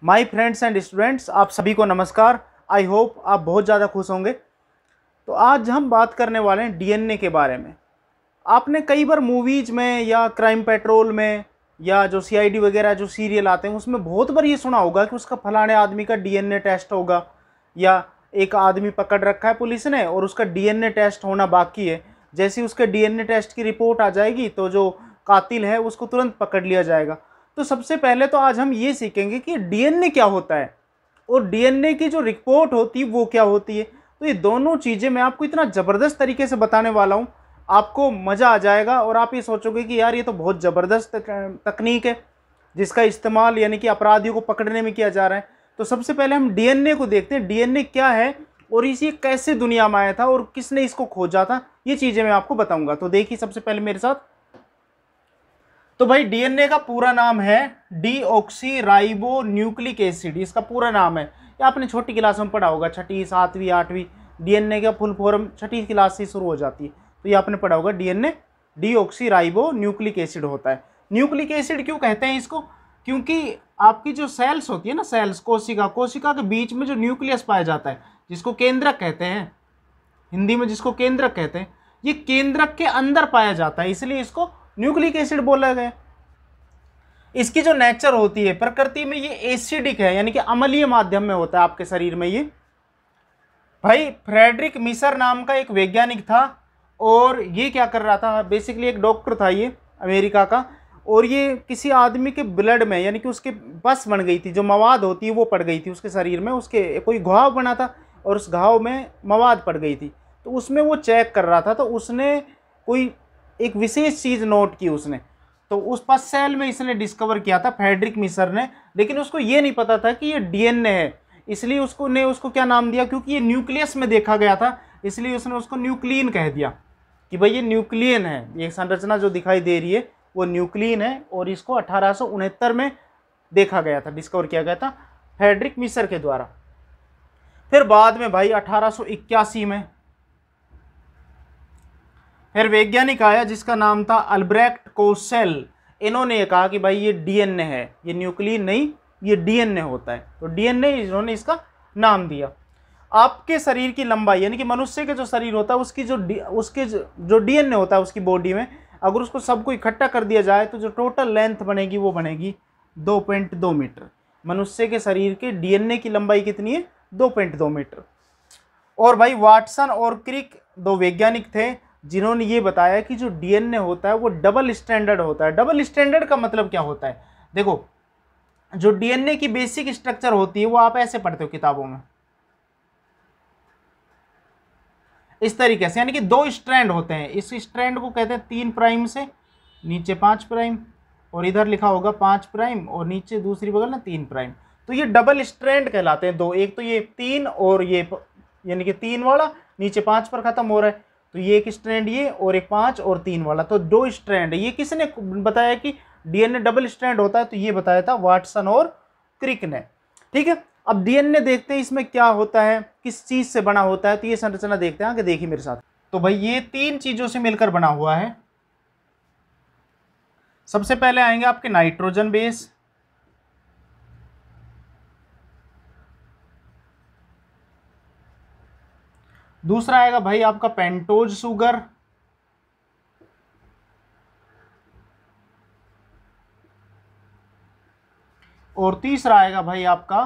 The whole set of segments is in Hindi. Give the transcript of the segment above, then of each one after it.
माय फ्रेंड्स एंड स्टूडेंट्स, आप सभी को नमस्कार। आई होप आप बहुत ज़्यादा खुश होंगे। तो आज हम बात करने वाले हैं डीएनए के बारे में। आपने कई बार मूवीज में या क्राइम पेट्रोल में या जो सीआईडी वगैरह जो सीरियल आते हैं उसमें बहुत बार ये सुना होगा कि उसका फलाने आदमी का डीएनए टेस्ट होगा, या एक आदमी पकड़ रखा है पुलिस ने और उसका डीएनए टेस्ट होना बाकी है। जैसे ही उसके डीएनए टेस्ट की रिपोर्ट आ जाएगी तो जो कातिल है उसको तुरंत पकड़ लिया जाएगा। तो सबसे पहले तो आज हम ये सीखेंगे कि डीएनए क्या होता है और डीएनए की जो रिपोर्ट होती है वो क्या होती है। तो ये दोनों चीज़ें मैं आपको इतना ज़बरदस्त तरीके से बताने वाला हूँ, आपको मज़ा आ जाएगा और आप ये सोचोगे कि यार ये तो बहुत ज़बरदस्त तकनीक है जिसका इस्तेमाल यानी कि अपराधियों को पकड़ने में किया जा रहा है। तो सबसे पहले हम डीएनए को देखते हैं, डीएनए क्या है और इसे कैसे दुनिया में आया था और किसने इसको खोजा था, ये चीज़ें मैं आपको बताऊंगा। तो देखिए सबसे पहले मेरे साथ। तो भाई डीएनए का पूरा नाम है डीऑक्सी राइबो न्यूक्लिक एसिड, इसका पूरा नाम है। ये आपने छोटी क्लास में पढ़ा होगा, छठी सातवीं आठवीं। डीएनए का फुल फॉर्म छठी क्लास से शुरू हो जाती है, तो ये आपने पढ़ा होगा DNA deoxy ribo nucleic acid होता है। न्यूक्लिक एसिड क्यों कहते हैं इसको? क्योंकि आपकी जो सेल्स होती है ना, सेल्स कोशिका, कोशिका के बीच में जो न्यूक्लियस पाया जाता है जिसको केंद्रक कहते हैं, हिंदी में जिसको केंद्रक कहते हैं, ये केंद्रक के अंदर पाया जाता है, इसलिए इसको न्यूक्लिक एसिड बोला गया। इसकी जो नेचर होती है प्रकृति में ये एसिडिक है, यानी कि अम्लीय माध्यम में होता है आपके शरीर में। ये भाई फ्रेडरिक मिसर नाम का एक वैज्ञानिक था और ये क्या कर रहा था, बेसिकली एक डॉक्टर था ये अमेरिका का, और ये किसी आदमी के ब्लड में यानी कि उसके बस बन गई थी, जो मवाद होती है वो पड़ गई थी उसके शरीर में, उसके कोई घाव बना था और उस घाव में मवाद पड़ गई थी। तो उसमें वो चेक कर रहा था, तो उसने कोई एक विशेष चीज़ नोट की उसने, तो उस पस सेल में इसने डिस्कवर किया था फ्रेडरिक मिसर ने। लेकिन उसको ये नहीं पता था कि ये डीएनए है, इसलिए उसको क्या नाम दिया, क्योंकि ये न्यूक्लियस में देखा गया था इसलिए उसने उसको न्यूक्लियन कह दिया कि भाई ये न्यूक्लियन है, ये संरचना जो दिखाई दे रही है वो न्यूक्लियन है। और इसको 1869 में देखा गया था, डिस्कवर किया गया था फ्रेडरिक मिसर के द्वारा। फिर बाद में भाई 1881 में फिर वैज्ञानिक आया जिसका नाम था अल्ब्रेक्ट कोसेल। इन्होंने ये कहा कि भाई ये डीएनए है, ये न्यूक्लियन नहीं, ये डीएनए होता है। तो डीएनए इन्होंने इसका नाम दिया। आपके शरीर की लंबाई यानी कि मनुष्य के जो शरीर होता है उसकी जो डीएनए होता है उसकी बॉडी में, अगर उसको सबको इकट्ठा कर दिया जाए तो जो टोटल लेंथ बनेगी वो बनेगी 2.2 मीटर। मनुष्य के शरीर के डीएनए की लंबाई कितनी है? 2.2 मीटर। और भाई वाटसन और क्रिक दो वैज्ञानिक थे जिन्होंने ये बताया कि जो डीएनए होता है वो डबल स्टैंडर्ड होता है। डबल स्टैंडर्ड का मतलब क्या होता है? देखो, जो डीएनए की बेसिक स्ट्रक्चर होती है वो आप ऐसे पढ़ते हो किताबों में, इस तरीके से, यानी कि 2 स्ट्रैंड होते हैं। इस स्ट्रैंड को कहते हैं 3 प्राइम से नीचे 5 प्राइम, और इधर लिखा होगा 5 प्राइम और नीचे दूसरी बगल में 3 प्राइम। तो ये डबल स्ट्रैंड कहलाते हैं दो। एक तो ये 3 और ये यानी कि 3 वाला नीचे 5 पर खत्म हो रहा है, तो ये एक स्ट्रैंड ये और एक 5 और 3 वाला, तो 2 स्ट्रैंड। ये किसने बताया कि डीएनए डबल स्ट्रैंड होता है? तो ये बताया था वाटसन और क्रिक ने। ठीक है, अब डीएनए देखते हैं इसमें क्या होता है, किस चीज़ से बना होता है। तो ये संरचना देखते हैं, आगे देखिए मेरे साथ। तो भाई ये 3 चीज़ों से मिलकर बना हुआ है। सबसे पहले आएंगे आपके नाइट्रोजन बेस, दूसरा आएगा भाई आपका पेंटोज शुगर, और तीसरा आएगा भाई आपका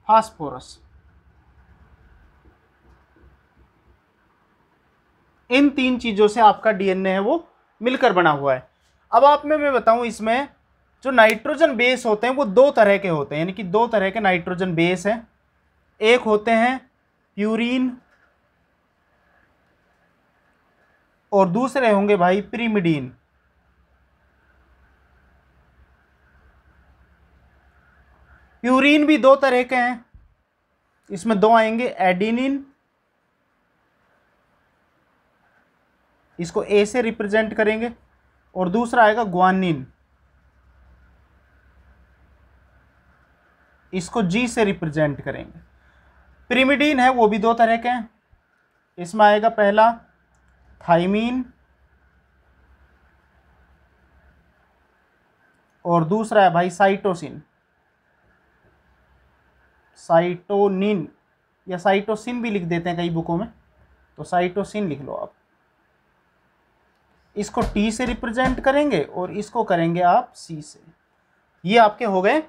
फास्फोरस। इन 3 चीज़ों से आपका डीएनए है वो मिलकर बना हुआ है। अब आप में मैं बताऊं, इसमें जो नाइट्रोजन बेस होते हैं वो 2 तरह के होते हैं, यानी कि 2 तरह के नाइट्रोजन बेस हैं। एक होते हैं प्यूरीन और दूसरे होंगे भाई पिरिमिडीन। प्यूरीन भी 2 तरह के हैं, इसमें 2 आएंगे, एडिनिन, इसको ए से रिप्रेजेंट करेंगे, और दूसरा आएगा ग्वानिन, इसको जी से रिप्रेजेंट करेंगे। पिरिमिडीन है वो भी 2 तरह के हैं, इसमें आएगा पहला थाइमीन और दूसरा है भाई साइटोसिन। साइटोनिन या साइटोसिन भी लिख देते हैं कई बुकों में, तो साइटोसिन लिख लो आप। इसको टी से रिप्रेजेंट करेंगे और इसको करेंगे आप सी से। ये आपके हो गए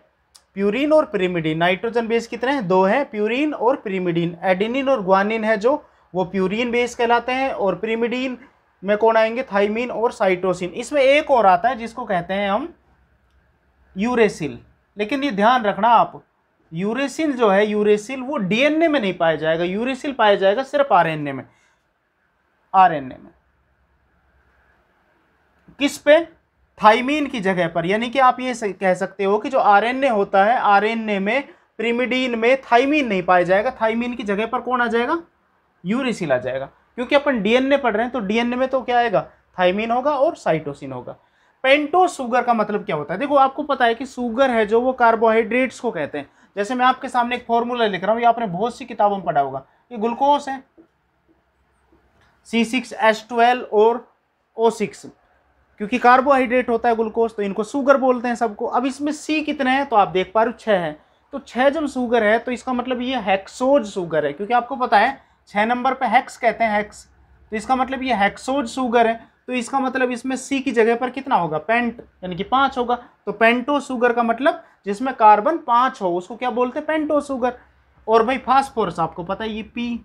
प्यूरिन और पिरिमिडीन। नाइट्रोजन बेस कितने हैं? 2 हैं, प्यूरिन और पिरिमिडीन। एडेनिन और ग्वानिन है जो वो प्यूरिन बेस कहलाते हैं, और पिरिमिडीन में कौन आएंगे? थाइमिन और साइटोसिन। इसमें एक और आता है जिसको कहते हैं हम यूरेसिल। लेकिन ये ध्यान रखना आप, यूरेसिल जो है, यूरेसिल वो डीएनए में नहीं पाया जाएगा, यूरेसिल पाया जाएगा सिर्फ आरएनए में। आरएनए में किस पे? थाइमीन की जगह पर। यानी कि आप ये कह सकते हो कि जो आरएनए होता है, आरएनए में पिरिमिडीन में थाइमीन नहीं पाया जाएगा, थाइमीन की जगह पर कौन आ जाएगा? यूरेसिल आ जाएगा। क्योंकि अपन डीएनए पढ़ रहे हैं, तो डीएनए में तो क्या आएगा? थाइमीन होगा और साइटोसिन होगा। पेंटोस शुगर का मतलब क्या होता है? देखो आपको पता है कि शुगर है जो वो कार्बोहाइड्रेट्स को कहते हैं। जैसे मैं आपके सामने एक फॉर्मूला लिख रहा हूं, ये आपने बहुत सी किताबों में पढ़ा होगा। ये ग्लूकोज है, C6H12 और O6, क्योंकि कार्बोहाइड्रेट होता है ग्लूकोज, तो इनको शुगर बोलते हैं सबको। अब इसमें C कितने हैं? तो आप देख पा रहे हो 6 है। तो 6 जब शुगर है तो इसका मतलब ये हेक्सोज शुगर है, क्योंकि आपको पता है 6 नंबर पे हेक्स कहते हैं, हेक्स। तो इसका मतलब ये हेक्सोज शुगर है। तो इसका मतलब इसमें C की जगह पर कितना होगा? पेंट, यानी कि 5 होगा। तो पेंटो शुगर का मतलब जिसमें कार्बन 5 हो उसको क्या बोलते हैं? पेंटो शुगर। और भाई फास्फोरस आपको पता है ये P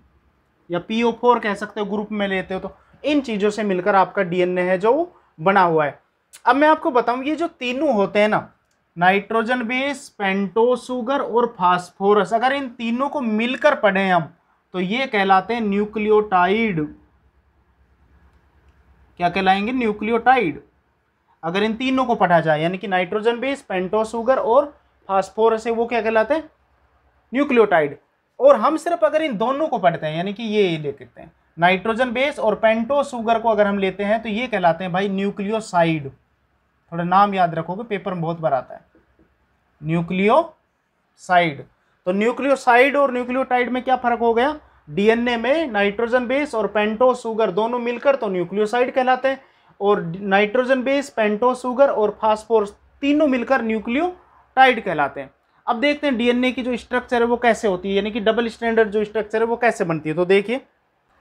या PO4 कह सकते हो, ग्रुप में लेते हो। तो इन चीजों से मिलकर आपका डीएनए है जो बना हुआ है। अब मैं आपको बताऊं, ये जो तीनों होते हैं ना, नाइट्रोजन बेस, पेंटो शुगर और फास्फोरस, अगर इन तीनों को मिलकर पढ़ें हम तो ये कहलाते हैं न्यूक्लियोटाइड। क्या कहलाएंगे? न्यूक्लियोटाइड। अगर इन तीनों को पढ़ा जाए, यानी कि नाइट्रोजन बेस, पेंटो शुगर और फास्फोरस है, वो क्या कहलाते हैं? न्यूक्लियोटाइड। और हम सिर्फ अगर इन दोनों को पढ़ते हैं, यानी कि ये ले सकते हैं नाइट्रोजन बेस और पेंटो शुगर को अगर हम लेते हैं तो ये कहलाते हैं भाई न्यूक्लियोसाइड। थोड़ा नाम याद रखोगे, पेपर में बहुत बार आता है, न्यूक्लियोसाइड। तो न्यूक्लियोसाइड और न्यूक्लियोटाइड में क्या फर्क हो गया? डीएनए में नाइट्रोजन बेस और पेंटो शुगर दोनों मिलकर तो न्यूक्लियोसाइड कहलाते हैं, और नाइट्रोजन बेस, पेंटो शुगर और फास्फोरस तीनों मिलकर न्यूक्लियोटाइड कहलाते हैं। अब देखते हैं डीएनए की जो स्ट्रक्चर है वो कैसे होती है, यानी कि डबल स्टैंडर्ड जो स्ट्रक्चर है वो कैसे बनती है। तो देखिए,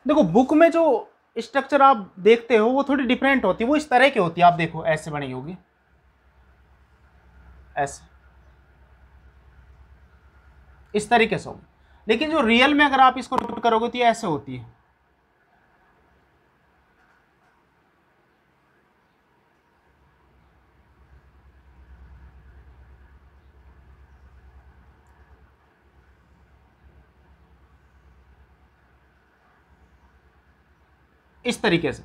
देखो बुक में जो स्ट्रक्चर आप देखते हो वो थोड़ी डिफरेंट होती है, वो इस तरह की होती है। आप देखो ऐसे बनी होगी, ऐसे इस तरीके से होगी। लेकिन जो रियल में अगर आप इसको नोट करोगे तो ये ऐसे होती है। इस तरीके से।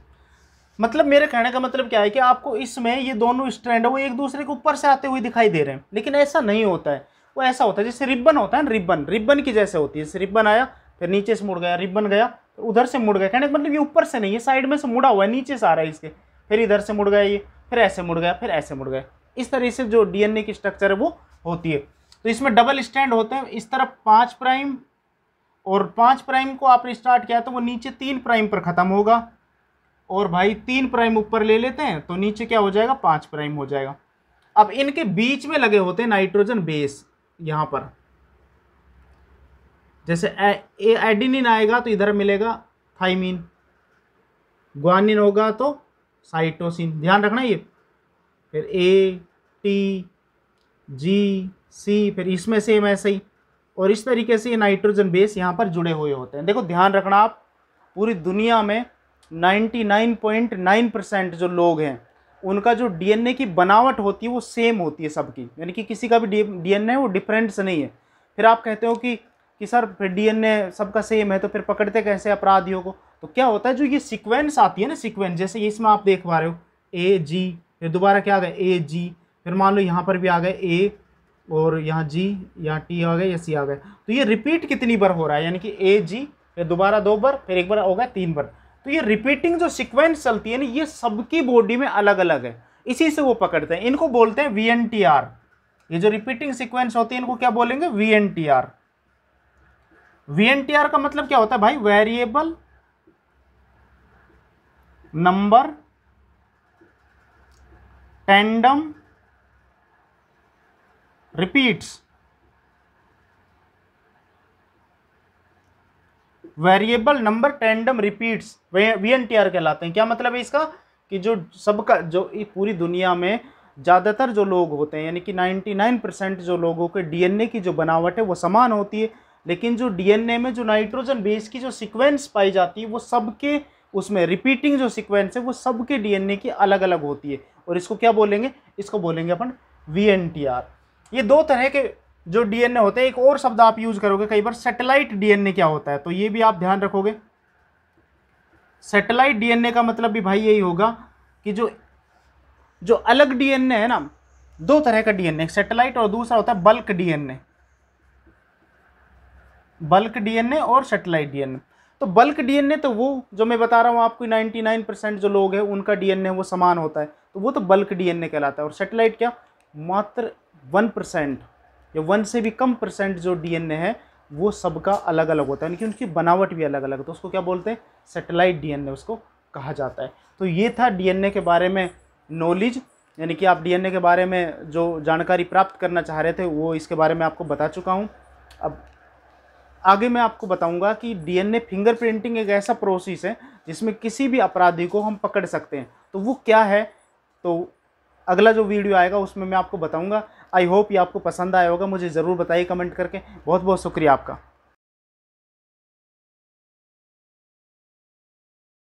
मतलब मेरे कहने का मतलब क्या है कि आपको इसमें ये दोनों स्ट्रैंड है वो एक दूसरे के ऊपर से आते हुए दिखाई दे रहे हैं, लेकिन ऐसा नहीं होता है। वो ऐसा होता है जैसे रिबन होता है ना, रिबन रिबन की जैसे होती है। जैसे रिबन आया, फिर नीचे से मुड़ गया, रिबन गया तो उधर से मुड़ गया। कहने का मतलब ये ऊपर से नहीं है, साइड में से मुड़ा हुआ है, नीचे से आ रहा है इसके, फिर इधर से मुड़ गया ये, फिर ऐसे मुड़ गया, फिर ऐसे मुड़ गया। इस तरह से जो डीएनए की स्ट्रक्चर है वो होती है। तो इसमें डबल स्टैंड होते हैं, इस तरफ 5 प्राइम, और 5 प्राइम को आपने स्टार्ट किया तो वो नीचे 3 प्राइम पर खत्म होगा, और भाई 3 प्राइम ऊपर ले लेते हैं तो नीचे क्या हो जाएगा? 5 प्राइम हो जाएगा। अब इनके बीच में लगे होते हैं नाइट्रोजन बेस। यहां पर जैसे एडेनिन आएगा तो इधर मिलेगा थाइमीन, ग्वानिन होगा तो साइटोसिन। ध्यान रखना ये, फिर A, T, G, C, फिर इसमें सेम ऐसे ही। और इस तरीके से ये नाइट्रोजन बेस यहाँ पर जुड़े हुए होते हैं। देखो ध्यान रखना आप, पूरी दुनिया में 99.9% जो लोग हैं उनका जो डीएनए की बनावट होती है वो सेम होती है सबकी, यानी कि किसी का भी डीएनए वो डिफरेंट से नहीं है। फिर आप कहते हो कि सर फिर डीएनए सबका सेम है तो फिर पकड़ते कैसे अपराधियों को? तो क्या होता है, जो ये सीक्वेंस आती है ना, सीक्वेंस जैसे इसमें आप देख पा रहे हो AG, फिर दोबारा क्या आ गया AG, फिर मान लो यहाँ पर भी आ गए A, और यहाँ G, यहाँ T आ गए या C आ गए। तो ये रिपीट कितनी बार हो रहा है, यानी कि AG, फिर दोबारा 2 बार, फिर एक बार हो गया 3 बार। तो ये रिपीटिंग जो सीक्वेंस चलती है ना, ये सबकी बॉडी में अलग अलग है, इसी से वो पकड़ते हैं। इनको बोलते हैं VNTR। ये जो रिपीटिंग सीक्वेंस होती है इनको क्या बोलेंगे? VNTR। VNTR का मतलब क्या होता है भाई? Variable number tandem repeats. Variable number tandem repeats VNTR कहलाते हैं। क्या मतलब है इसका, कि जो सबका जो पूरी दुनिया में ज़्यादातर जो लोग होते हैं, यानी कि 99% जो लोगों के DNA की जो बनावट है वो समान होती है, लेकिन जो DNA में जो नाइट्रोजन बेस की जो सीक्वेंस पाई जाती है वो सबके उसमें रिपीटिंग जो सीक्वेंस है वो सबके DNA की अलग अलग होती है। और इसको क्या बोलेंगे, इसको बोलेंगे अपन VNTR। ये दो तरह के जो DNA होते हैं। एक और शब्द आप यूज करोगे कई बार, सैटेलाइट DNA क्या होता है, तो ये भी आप ध्यान रखोगे। सैटेलाइट DNA का मतलब भी भाई यही होगा कि जो अलग DNA है ना, दो तरह का DNA, सैटेलाइट और दूसरा होता है बल्क DNA। बल्क DNA और सैटेलाइट DNA। तो बल्क DNA तो वो जो मैं बता रहा हूँ आपको, 99% जो लोग हैं उनका DNA वो समान होता है, तो वो तो बल्क DNA कहलाता है। और सैटेलाइट क्या, मात्र 1% या 1 से भी कम % जो DNA है वो सबका अलग अलग होता है, यानी कि उनकी बनावट भी अलग अलग है, तो उसको क्या बोलते हैं, सैटेलाइट DNA उसको कहा जाता है। तो ये था DNA के बारे में नॉलेज, यानी कि आप DNA के बारे में जो जानकारी प्राप्त करना चाह रहे थे वो इसके बारे में आपको बता चुका हूँ। अब आगे मैं आपको बताऊंगा कि DNA फिंगरप्रिंटिंग एक ऐसा प्रोसेस है जिसमें किसी भी अपराधी को हम पकड़ सकते हैं, तो वो क्या है, तो अगला जो वीडियो आएगा उसमें मैं आपको बताऊंगा। आई होप ये आपको पसंद आया होगा, मुझे ज़रूर बताइए कमेंट करके। बहुत बहुत शुक्रिया आपका।